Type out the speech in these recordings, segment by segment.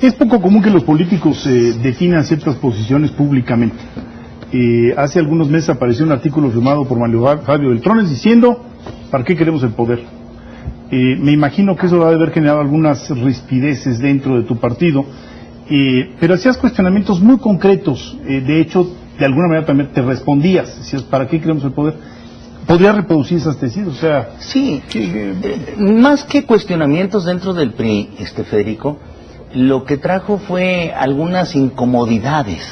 Es poco común que los políticos definan ciertas posiciones públicamente. Hace algunos meses apareció un artículo firmado por Mario Fabio Beltrones diciendo ¿para qué queremos el poder? Me imagino que eso va a haber generado algunas rispideces dentro de tu partido, pero hacías cuestionamientos muy concretos. De hecho, de alguna manera también te respondías, decías ¿para qué queremos el poder? ¿Podría reproducir esas tesis? O sea, sí, más que cuestionamientos dentro del PRI, Federico, lo que trajo fue algunas incomodidades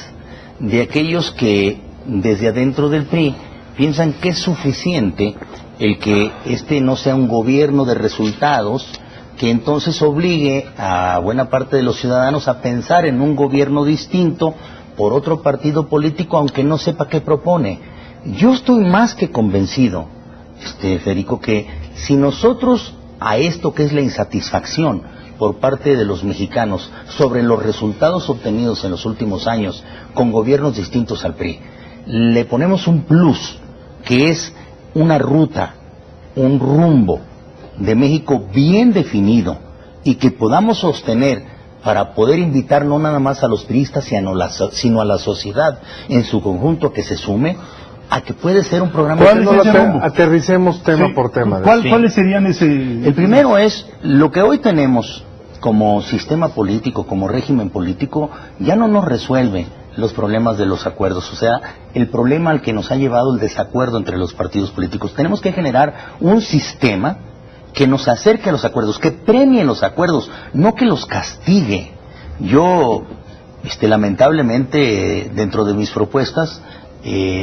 de aquellos que desde adentro del PRI piensan que es suficiente el que no sea un gobierno de resultados, que entonces obligue a buena parte de los ciudadanos a pensar en un gobierno distinto por otro partido político, aunque no sepa qué propone. Yo estoy más que convencido, Federico, que si nosotros a esto que es la insatisfacción por parte de los mexicanos sobre los resultados obtenidos en los últimos años con gobiernos distintos al PRI, le ponemos un plus, que es una ruta, un rumbo de México bien definido y que podamos sostener para poder invitar no nada más a los priistas sino a la sociedad en su conjunto que se sume, a que puede ser un programa... Aterricemos tema por tema. ¿Cuáles serían ese...? El primero es, lo que hoy tenemos como sistema político, como régimen político, ya no nos resuelve los problemas de los acuerdos, o sea, el problema al que nos ha llevado el desacuerdo entre los partidos políticos. Tenemos que generar un sistema que nos acerque a los acuerdos, que premie los acuerdos, no que los castigue. Yo, lamentablemente, dentro de mis propuestas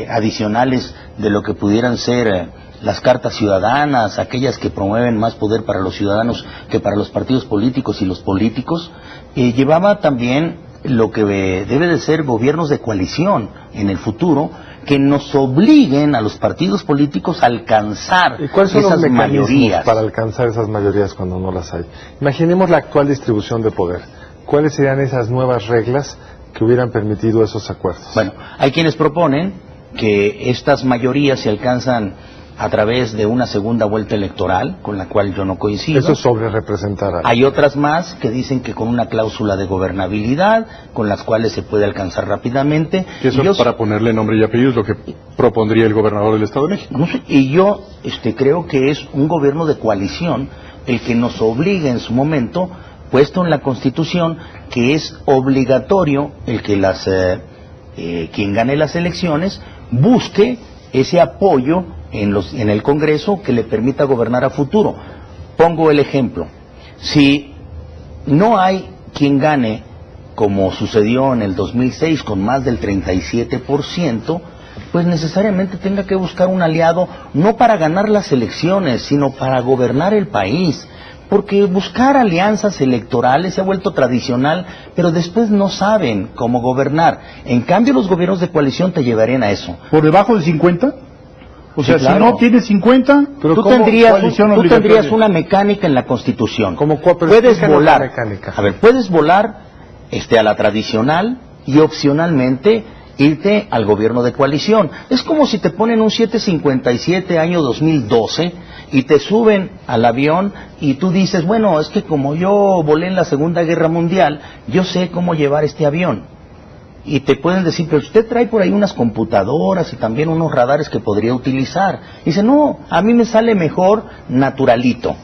adicionales de lo que pudieran ser las cartas ciudadanas, aquellas que promueven más poder para los ciudadanos que para los partidos políticos y los políticos, llevaba también lo que debe de ser gobiernos de coalición en el futuro, que nos obliguen a los partidos políticos a alcanzar ¿Cuáles son esas los mecanismos mayorías para alcanzar esas mayorías cuando no las hay? Imaginemos la actual distribución de poder. ¿Cuáles serían esas nuevas reglas que hubieran permitido esos acuerdos? Bueno, hay quienes proponen que estas mayorías se alcanzan a través de una segunda vuelta electoral, con la cual yo no coincido. Eso es sobre representar. Hay otras más que dicen que con una cláusula de gobernabilidad, con las cuales se puede alcanzar rápidamente. Y eso para ponerle nombre y apellido es lo que propondría el gobernador del Estado de México. No sé, y yo creo que es un gobierno de coalición el que nos obliga en su momento, puesto en la Constitución, que es obligatorio el que quien gane las elecciones busque ese apoyo en el Congreso que le permita gobernar a futuro. Pongo el ejemplo: si no hay quien gane, como sucedió en el 2006 con más del 37%, pues necesariamente tenga que buscar un aliado, no para ganar las elecciones, sino para gobernar el país. Porque buscar alianzas electorales se ha vuelto tradicional, pero después no saben cómo gobernar. En cambio, los gobiernos de coalición te llevarían a eso. ¿Por debajo de 50? O sea, claro. Si no tienes 50, pero tú tendrías una mecánica en la Constitución. Puedes volar. Mecánica. A ver, puedes volar a la tradicional y opcionalmente irte al gobierno de coalición. Es como si te ponen un 757 año 2012 y te suben al avión y tú dices, bueno, es que como yo volé en la Segunda Guerra Mundial, yo sé cómo llevar este avión. Y te pueden decir, pero usted trae por ahí unas computadoras y también unos radares que podría utilizar. Dice, no, a mí me sale mejor naturalito.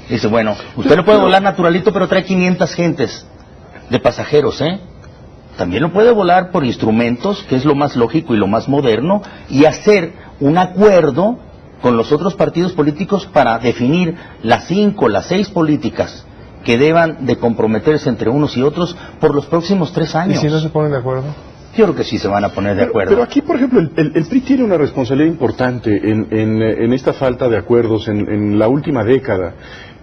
Dice, bueno, usted lo puede volar naturalito, pero trae 500 gentes de pasajeros, También lo puede volar por instrumentos, que es lo más lógico y lo más moderno, y hacer un acuerdo con los otros partidos políticos para definir las 5, las 6 políticas que deban de comprometerse entre unos y otros por los próximos 3 años. ¿Y si no se ponen de acuerdo? Yo creo que sí se van a poner de acuerdo. Pero aquí, por ejemplo, el PRI tiene una responsabilidad importante en esta falta de acuerdos en la última década.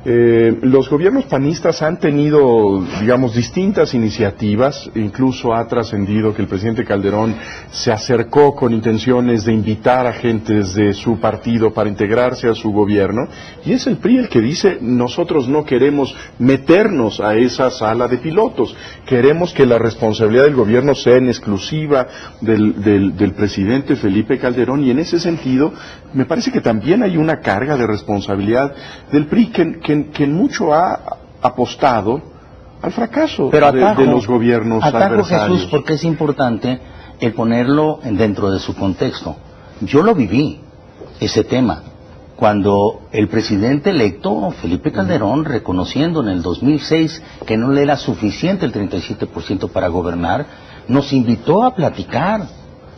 Los gobiernos panistas han tenido, digamos, distintas iniciativas, incluso ha trascendido que el presidente Calderón se acercó con intenciones de invitar a gentes de su partido para integrarse a su gobierno, y es el PRI el que dice, nosotros no queremos meternos a esa sala de pilotos, queremos que la responsabilidad del gobierno sea en exclusiva del presidente Felipe Calderón, y en ese sentido me parece que también hay una carga de responsabilidad del PRI que en mucho ha apostado al fracaso Pero de los gobiernos adversarios. Jesús, porque es importante el ponerlo dentro de su contexto. Yo lo viví, ese tema, cuando el presidente electo, Felipe Calderón, reconociendo en el 2006 que no le era suficiente el 37% para gobernar, nos invitó a platicar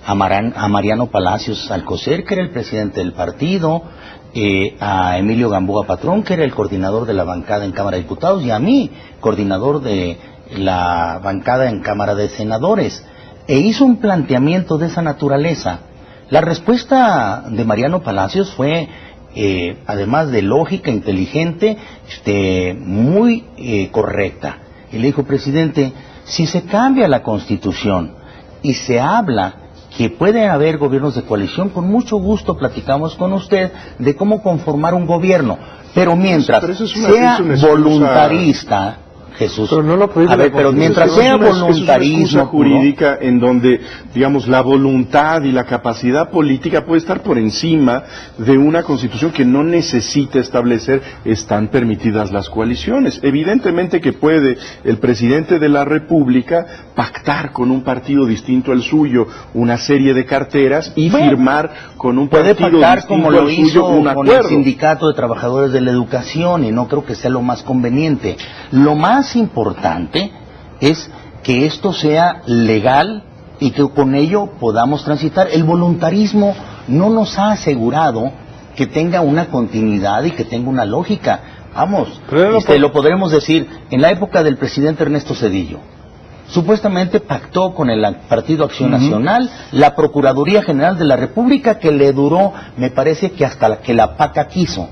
a Mariano Palacios Alcocer, que era el presidente del partido, a Emilio Gamboa Patrón, que era el coordinador de la bancada en Cámara de Diputados, y a mí, coordinador de la bancada en Cámara de Senadores, e hizo un planteamiento de esa naturaleza. La respuesta de Mariano Palacios fue, además de lógica, inteligente, muy correcta. Y le dijo: presidente, si se cambia la Constitución y se habla que puede haber gobiernos de coalición, con mucho gusto platicamos con usted de cómo conformar un gobierno. Pero mientras sea voluntarista, Jesús, pero no lo a ver, pero mientras sea voluntarismo, es una jurídica en donde, digamos, la voluntad y la capacidad política puede estar por encima de una constitución que no necesita establecer están permitidas las coaliciones. Evidentemente que puede el presidente de la República pactar con un partido distinto al suyo una serie de carteras y firmar con un partido distinto al suyo como lo hizo un con acuerdo. el Sindicato de Trabajadores de la Educación, y no creo que sea lo más conveniente. Lo más importante es que esto sea legal y que con ello podamos transitar. El voluntarismo no nos ha asegurado que tenga una continuidad y que tenga una lógica. Vamos, lo podremos decir, en la época del presidente Ernesto Zedillo, supuestamente pactó con el Partido Acción Nacional la Procuraduría General de la República, que le duró, me parece que hasta que la PACA quiso.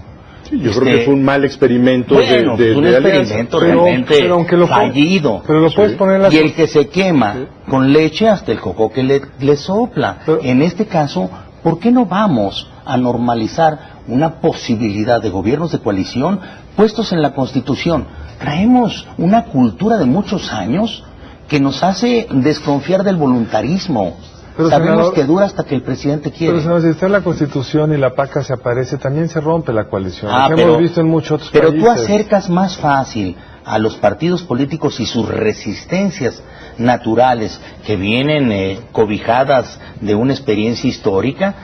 Yo creo que fue un mal experimento un experimento realmente fallido. Pero lo puedes poner y el que se quema con leche, hasta el coco que le sopla. En este caso, ¿por qué no vamos a normalizar una posibilidad de gobiernos de coalición puestos en la Constitución? Traemos una cultura de muchos años que nos hace desconfiar del voluntarismo. Pero sabemos, senador, que dura hasta que el presidente quiere. Pero, senador, si está en la Constitución y la PACA se aparece, también se rompe la coalición. Hemos visto en muchos otros países. Pero tú acercas más fácil a los partidos políticos y sus resistencias naturales, que vienen cobijadas de una experiencia histórica,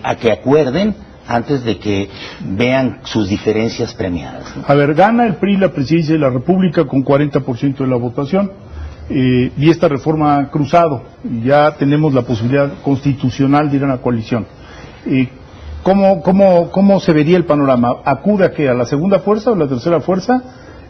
a que acuerden antes de que vean sus diferencias premiadas, ¿no? A ver, gana el PRI la presidencia de la República con 40% de la votación. Y esta reforma ha cruzado, y ya tenemos la posibilidad constitucional de ir a una coalición. ¿Cómo se vería el panorama? ¿Acude a la segunda fuerza o la tercera fuerza?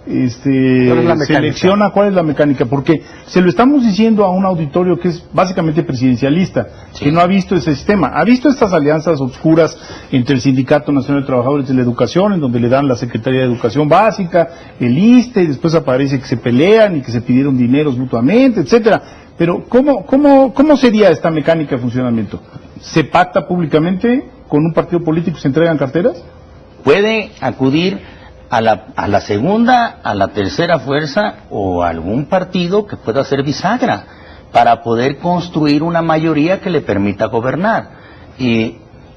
Selecciona cuál es la mecánica, porque se lo estamos diciendo a un auditorio que es básicamente presidencialista, sí, que no ha visto ese sistema, ha visto estas alianzas oscuras entre el Sindicato Nacional de Trabajadores de la Educación, en donde le dan la Secretaría de Educación Básica, el ISSSTE, y después aparece que se pelean y que se pidieron dineros mutuamente, etcétera. Pero ¿cómo sería esta mecánica de funcionamiento? ¿Se pacta públicamente con un partido político y se entregan carteras? Puede acudir a la segunda, a la tercera fuerza o a algún partido que pueda ser bisagra para poder construir una mayoría que le permita gobernar. Y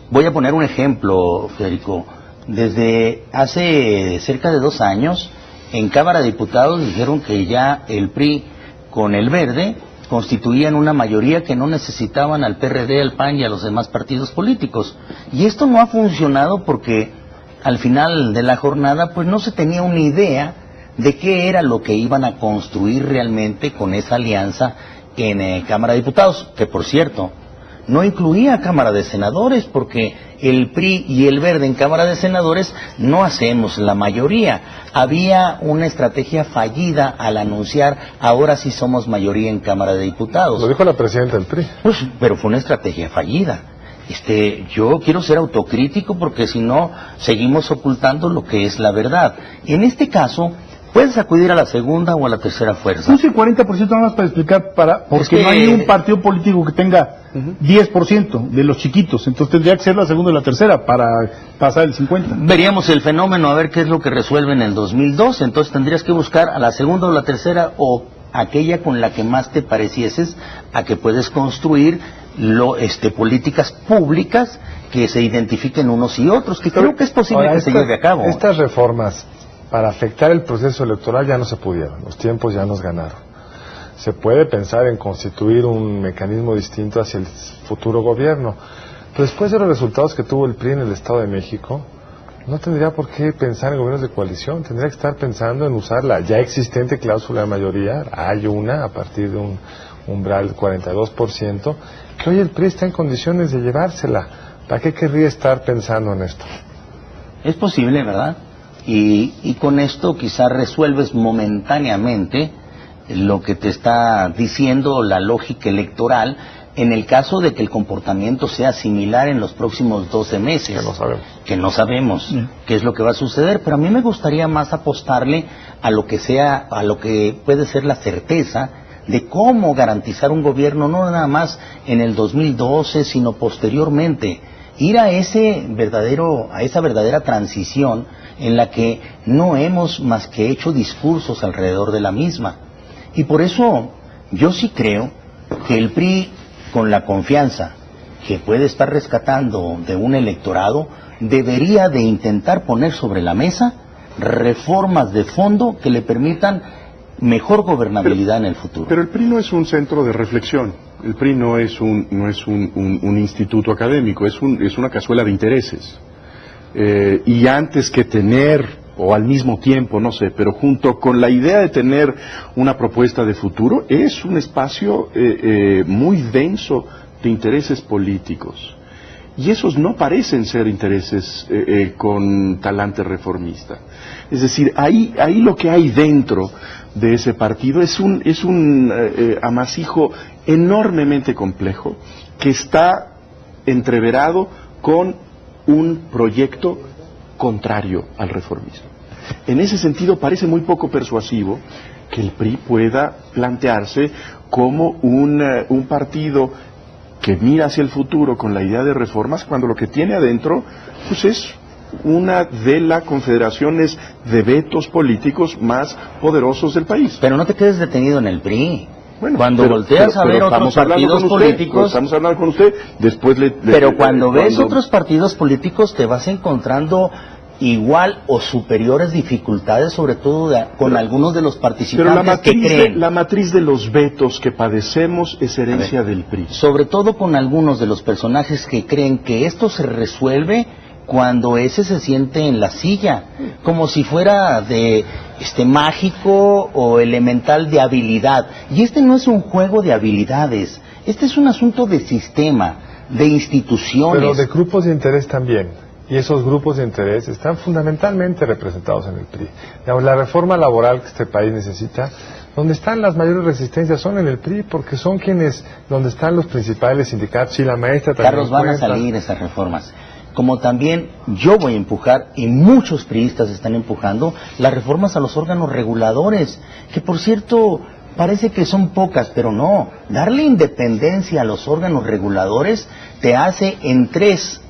voy a poner un ejemplo, Federico. Desde hace cerca de 2 años, en Cámara de Diputados dijeron que ya el PRI con el Verde constituían una mayoría, que no necesitaban al PRD, al PAN y a los demás partidos políticos. Y esto no ha funcionado porque al final de la jornada, pues no se tenía una idea de qué era lo que iban a construir realmente con esa alianza en Cámara de Diputados, que por cierto, no incluía Cámara de Senadores, porque el PRI y el Verde en Cámara de Senadores no hacemos la mayoría. Había una estrategia fallida al anunciar, ahora sí somos mayoría en Cámara de Diputados. Lo dijo la presidenta del PRI. Pues, pero fue una estrategia fallida. Yo quiero ser autocrítico, porque si no, seguimos ocultando lo que es la verdad. En este caso, puedes acudir a la segunda o a la tercera fuerza. Puse 40% nada más para explicar, porque no hay ningún partido político que tenga 10% de los chiquitos, entonces tendría que ser la segunda y la tercera para pasar el 50%. Veríamos el fenómeno, a ver qué es lo que resuelve en el 2012, entonces tendrías que buscar a la segunda o la tercera, o aquella con la que más te parecieses a que puedes construir políticas públicas que se identifiquen unos y otros, que creo que es posible que se lleve a cabo. Estas reformas para afectar el proceso electoral ya no se pudieron, los tiempos ya nos ganaron. Se puede pensar en constituir un mecanismo distinto hacia el futuro gobierno, pero después de los resultados que tuvo el PRI en el Estado de México, no tendría por qué pensar en gobiernos de coalición, tendría que estar pensando en usar la ya existente cláusula de mayoría. Hay una a partir de un umbral del 42%, que hoy el PRI está en condiciones de llevársela. ¿Para qué querría estar pensando en esto? Es posible, ¿verdad? Y con esto quizás resuelves momentáneamente lo que te está diciendo la lógica electoral, en el caso de que el comportamiento sea similar en los próximos 12 meses. Que no sabemos qué es lo que va a suceder, pero a mí me gustaría más apostarle a lo que puede ser la certeza de cómo garantizar un gobierno, no nada más en el 2012, sino posteriormente. Ir a esa verdadera transición en la que no hemos más que hecho discursos alrededor de la misma. Y por eso yo sí creo que el PRI, con la confianza que puede estar rescatando de un electorado, debería de intentar poner sobre la mesa reformas de fondo que le permitan mejor gobernabilidad en el futuro. Pero el PRI no es un centro de reflexión, el PRI no es un instituto académico, es una cazuela de intereses. Y antes que tener, o al mismo tiempo, no sé, pero junto con la idea de tener una propuesta de futuro, es un espacio muy denso de intereses políticos. Y esos no parecen ser intereses con talante reformista. Es decir, ahí lo que hay dentro de ese partido es un amasijo enormemente complejo que está entreverado con un proyecto contrario al reformismo. En ese sentido parece muy poco persuasivo que el PRI pueda plantearse como un partido que mira hacia el futuro con la idea de reformas, cuando lo que tiene adentro pues es una de las confederaciones de vetos políticos más poderosos del país. Pero no te quedes detenido en el PRI. Bueno, cuando volteas a ver otros partidos políticos, estamos hablando con usted, después pero cuando ves otros partidos políticos te vas encontrando igual o superiores dificultades, sobre todo con algunos de los participantes que creen. La matriz de los vetos que padecemos es herencia del PRI. Sobre todo con algunos de los personajes que creen que esto se resuelve cuando ese se siente en la silla, como si fuera de mágico o elemental de habilidad. Y este no es un juego de habilidades, este es un asunto de sistema, de instituciones. Pero de grupos de interés también. Y esos grupos de interés están fundamentalmente representados en el PRI. La reforma laboral que este país necesita, donde están las mayores resistencias son en el PRI, porque son donde están los principales sindicatos, y la maestra también. Carlos, van a salir esas reformas. Como también yo voy a empujar, y muchos priistas están empujando, las reformas a los órganos reguladores, que por cierto parece que son pocas, pero no. Darle independencia a los órganos reguladores te hace en tres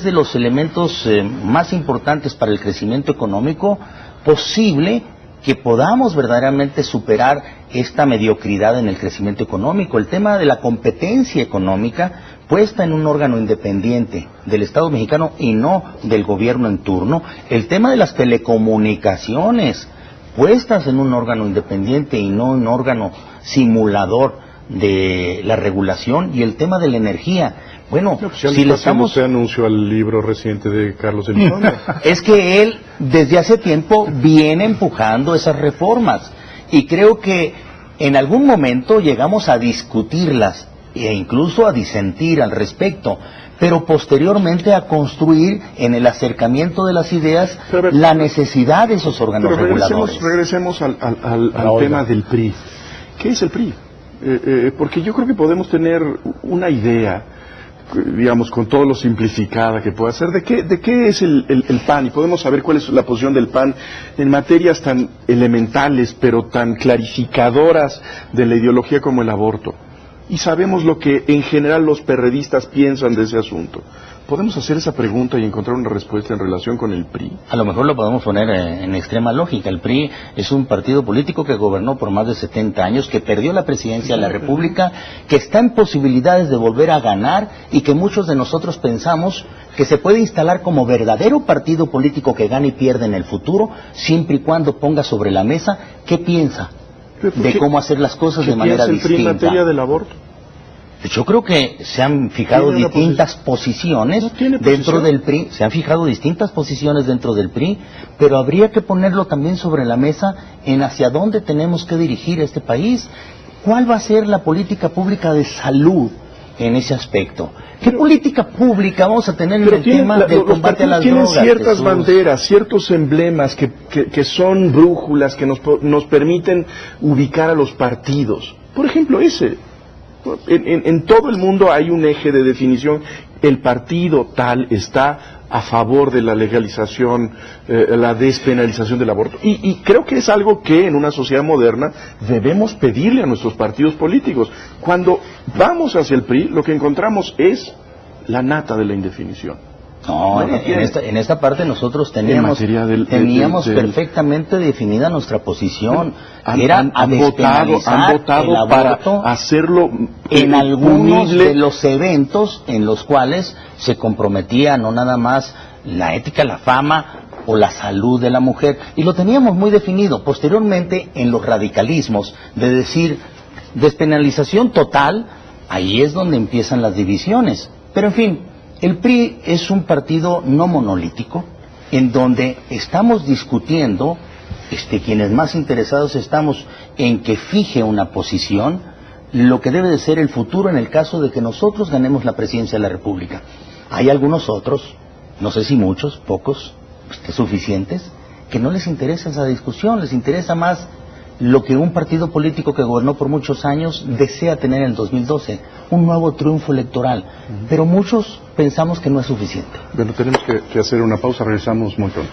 de los elementos más importantes para el crecimiento económico posible que podamos verdaderamente superar esta mediocridad en el crecimiento económico. El tema de la competencia económica puesta en un órgano independiente del Estado mexicano y no del gobierno en turno. El tema de las telecomunicaciones puestas en un órgano independiente y no un órgano simulador de la regulación, y el tema de la energía. Bueno, si le estamos... Usted anunció al libro reciente de Carlos Elizondo. Es que él desde hace tiempo viene empujando esas reformas, y creo que en algún momento llegamos a discutirlas e incluso a disentir al respecto, pero posteriormente a construir en el acercamiento de las ideas la necesidad de esos órganos reguladores. Regresemos al tema del PRI. ¿Qué es el PRI? Porque yo creo que podemos tener una idea, digamos, con todo lo simplificada que pueda ser, de qué es el PAN, y podemos saber cuál es la posición del PAN en materias tan elementales, pero tan clarificadoras de la ideología como el aborto. Y sabemos lo que en general los perredistas piensan de ese asunto. ¿Podemos hacer esa pregunta y encontrar una respuesta en relación con el PRI? A lo mejor lo podemos poner en extrema lógica. El PRI es un partido político que gobernó por más de 70 años, que perdió la presidencia de la República, que está en posibilidades de volver a ganar y que muchos de nosotros pensamos que se puede instalar como verdadero partido político que gane y pierde en el futuro, siempre y cuando ponga sobre la mesa qué piensa de cómo hacer las cosas de manera distinta. ¿Qué piensa el PRI en materia del aborto? Yo creo que se han fijado distintas posiciones dentro del PRI, pero habría que ponerlo también sobre la mesa en hacia dónde tenemos que dirigir este país. ¿Cuál va a ser la política pública de salud en ese aspecto? ¿Qué política pública vamos a tener en el tema del combate a las drogas? Tienen ciertas banderas, ciertos emblemas que son brújulas, que nos permiten ubicar a los partidos. Por ejemplo, ese. En todo el mundo hay un eje de definición. El partido tal está a favor de la legalización, la despenalización del aborto. Y creo que es algo que en una sociedad moderna debemos pedirle a nuestros partidos políticos. Cuando vamos hacia el PRI, lo que encontramos es la nata de la indefinición. No, en esta parte nosotros teníamos perfectamente definida nuestra posición. Han votado para hacerlo en algunos de los eventos en los cuales se comprometía no nada más la ética, la fama o la salud de la mujer, y lo teníamos muy definido. Posteriormente, en los radicalismos de decir despenalización total, ahí es donde empiezan las divisiones. Pero en fin, el PRI es un partido no monolítico, en donde estamos discutiendo, quienes más interesados estamos en que fije una posición, lo que debe de ser el futuro en el caso de que nosotros ganemos la presidencia de la República. Hay algunos otros, no sé si muchos, pocos, suficientes, que no les interesa esa discusión, les interesa más lo que un partido político que gobernó por muchos años desea tener en el 2012, un nuevo triunfo electoral. Pero muchos pensamos que no es suficiente. Bueno, tenemos que hacer una pausa, regresamos muy pronto.